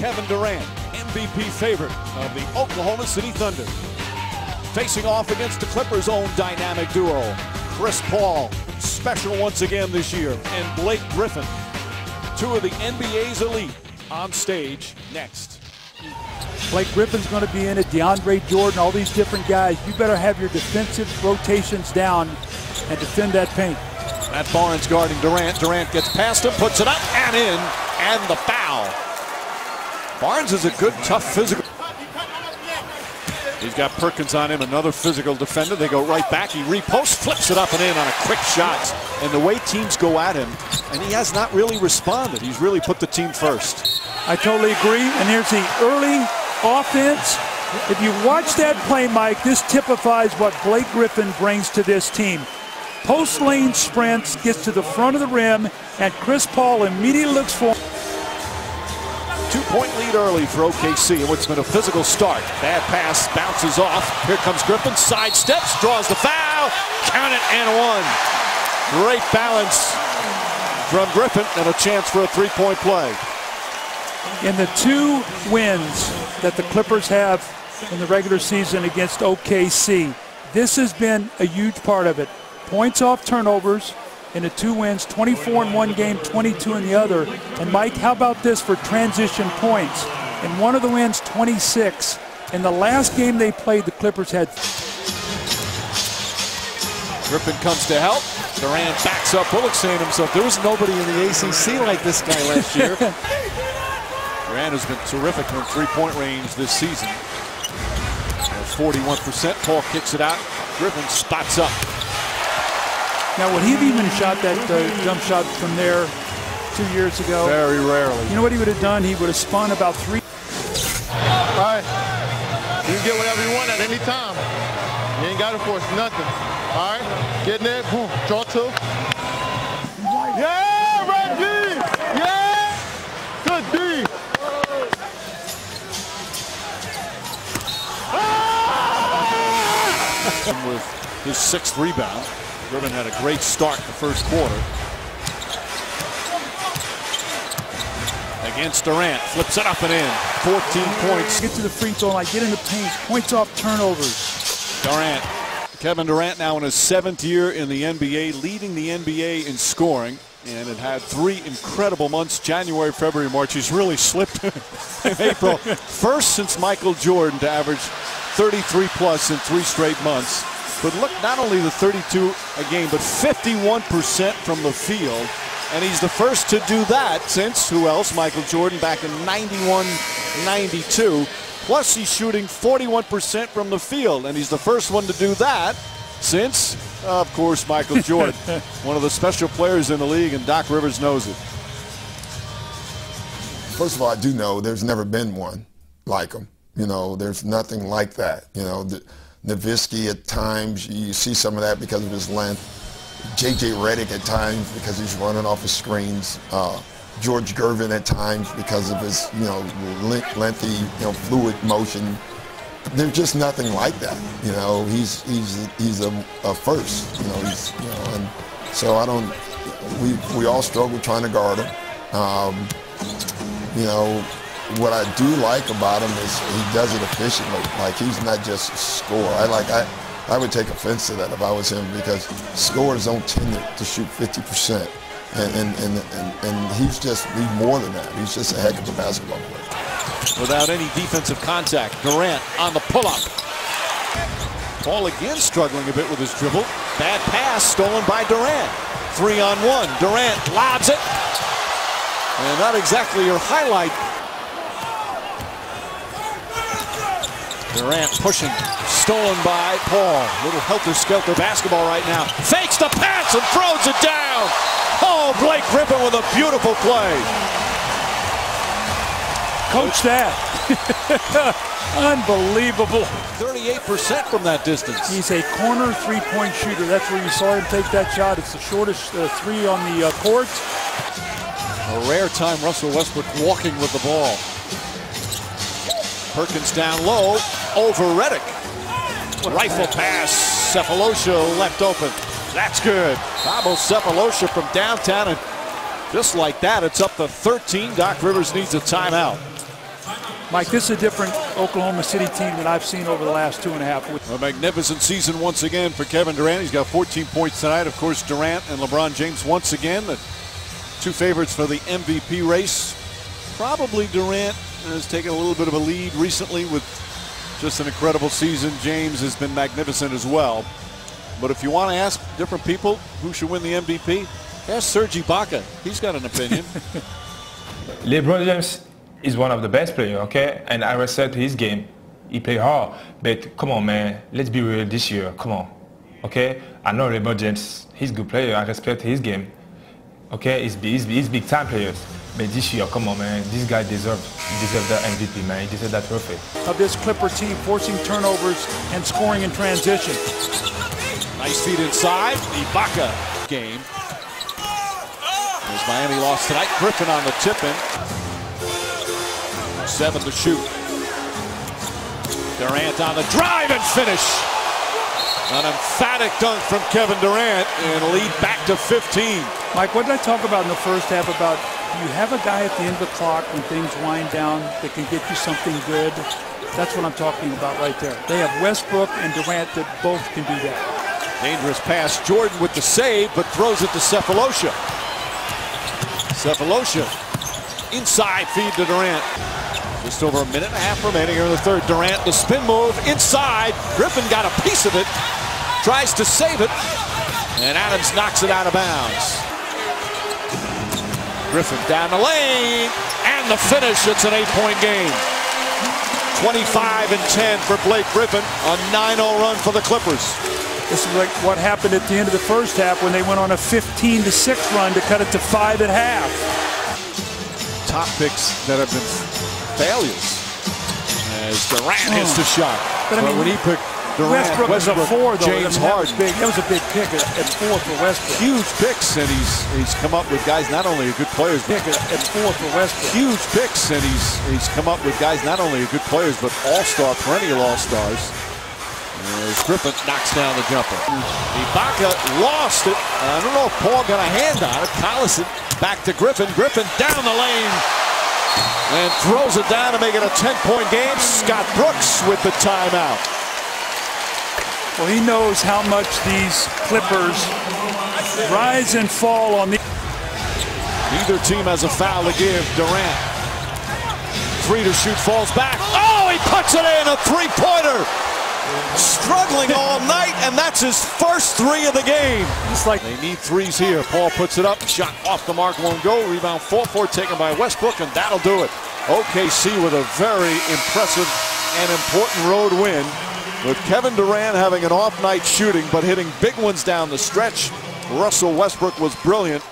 Kevin Durant, MVP favorite of the Oklahoma City Thunder. Facing off against the Clippers' own dynamic duo, Chris Paul, special once again this year, and Blake Griffin, two of the NBA's elite, on stage next. Blake Griffin's going to be in it, DeAndre Jordan, all these different guys. You better have your defensive rotations down and defend that paint. Matt Barnes guarding Durant. Durant gets past him, puts it up and in, and the foul. Barnes is a good, tough physical. He's got Perkins on him, another physical defender. They go right back. He reposts, flips it up and in on a quick shot. And the way teams go at him, and he has not really responded. He's really put the team first. I totally agree. And here's the early offense. If you watch that play, Mike, this typifies what Blake Griffin brings to this team. Post lane sprints, gets to the front of the rim, and Chris Paul immediately looks for. 2-point lead early for OKC in what's been a physical start. Bad pass, bounces off. Here comes Griffin, sidesteps, draws the foul. Count it and one. Great balance from Griffin and a chance for a three-point play. In the 2 wins that the Clippers have in the regular season against OKC, this has been a huge part of it. Points off turnovers in the 2 wins, 24 in one game, 22 in the other. And Mike, how about this for transition points? In one of the wins, 26. In the last game they played, the Clippers had. Griffin comes to help. Durant backs up. Bullock saying to himself, there was nobody in the ACC like this guy last year. Durant has been terrific from three-point range this season. 41%. Paul kicks it out. Griffin spots up. Now, would he have even shot that jump shot from there 2 years ago? Very rarely. You know what he would have done? He would have spun about 3. All right. You can get whatever you want at any time. You ain't got to force nothing. All right. Get in there. Boom. Draw 2. Yeah, right D. Yeah. Good D. With his 6th rebound. Griffin had a great start in the first quarter. Against Durant, flips it up and in. 14 points. Get to the free throw line, get in the paint, points off turnovers. Durant. Kevin Durant now in his 7th year in the NBA, leading the NBA in scoring. And it had 3 incredible months, January, February, March. He's really slipped in April. First since Michael Jordan to average 33 plus in 3 straight months. But look, not only the 32 a game, but 51% from the field. And he's the first to do that since, who else? Michael Jordan back in 91, 92. Plus he's shooting 41% from the field. And he's the first one to do that since, of course, Michael Jordan. One of the special players in the league, and Doc Rivers knows it. First of all, I do know there's never been one like him. You know, there's nothing like that. You know, Nowitzki at times, you see some of that because of his length. J.J. Redick at times because he's running off of screens. George Gervin at times because of his, you know, lengthy, you know, fluid motion. There's just nothing like that. You know, he's a first. You know, and so I don't. We all struggle trying to guard him. You know. What I do like about him is he does it efficiently. Like, he's not just a scorer. I would take offense to that if I was him, because scorers don't tend to shoot 50%. And he's more than that. He's just a heck of a basketball player. Without any defensive contact, Durant on the pull-up. Paul again struggling a bit with his dribble. Bad pass stolen by Durant. 3-on-1. Durant lobs it. And not exactly your highlight. Durant pushing, stolen by Paul. Little helter-skelter basketball right now. Fakes the pass and throws it down. Oh, Blake Griffin with a beautiful play. Coach that. Unbelievable. 38% from that distance. He's a corner 3-point shooter. That's where you saw him take that shot. It's the shortest 3 on the court. A rare time Russell Westbrook walking with the ball. Perkins down low, over Redick. Rifle pass, Cephalosha left open. That's good. Pablo Cephalosha from downtown, and just like that, it's up to 13. Doc Rivers needs a timeout. Mike, this is a different Oklahoma City team than I've seen over the last 2.5 weeks. A magnificent season once again for Kevin Durant. He's got 14 points tonight. Of course, Durant and LeBron James once again, the two favorites for the MVP race. Probably Durant has taken a little bit of a lead recently with just an incredible season. James has been magnificent as well. But if you want to ask different people who should win the MVP, ask Serge Ibaka. He's got an opinion. LeBron James is one of the best players, okay? And I respect his game. He play hard. But come on, man. Let's be real this year. Come on. Okay? I know LeBron James, he's a good player. I respect his game. Okay? He's big time players. But this year, come on, man. This guy deserves that MVP, man. He deserves that trophy. Of this Clipper team forcing turnovers and scoring in transition. Nice feed inside. Ibaka game. As Miami lost tonight, Griffin on the tip-in. 7 to shoot. Durant on the drive and finish. An emphatic dunk from Kevin Durant and lead back to 15. Mike, what did I talk about in the first half about you have a guy at the end of the clock when things wind down that can get you something good? That's what I'm talking about right there. They have Westbrook and Durant that both can do that. Dangerous pass. Jordan with the save, but throws it to Cephalosha. Cephalosha inside feed to Durant. Just over a minute and a half remaining here in the third. Durant, the spin move inside. Griffin got a piece of it. Tries to save it. And Adams knocks it out of bounds. Griffin down the lane. And the finish. It's an 8-point game. 25 and 10 for Blake Griffin. A 9-0 run for the Clippers. This is like what happened at the end of the first half when they went on a 15-6 run to cut it to 5 at half. Top picks that have been failures. As Durant hits the shot. But I mean, when he picked Durant, Westbrook was a 4 though. James Harden. That was a big pick at 4 for Westbrook. Huge picks, and he's come up with guys not only good players, but at 4 for Westbrook. Huge picks, and he's come up with guys not only good players, but all-star, perennial all-stars. As Griffin knocks down the jumper. Ibaka lost it. I don't know if Paul got a hand on it. Collison back to Griffin. Griffin down the lane and throws it down to make it a 10-point game. Scott Brooks with the timeout. Well, he knows how much these Clippers rise and fall on the. Neither team has a foul to give. Durant. 3 to shoot, falls back. Oh, he puts it in, a three-pointer. Struggling all night, and that's his first 3 of the game. It's like they need threes here. Paul puts it up. Shot off the mark, won't go. Rebound 4-4 taken by Westbrook, and that'll do it. OKC with a very impressive and important road win, with Kevin Durant having an off night shooting, but hitting big ones down the stretch. Russell Westbrook was brilliant.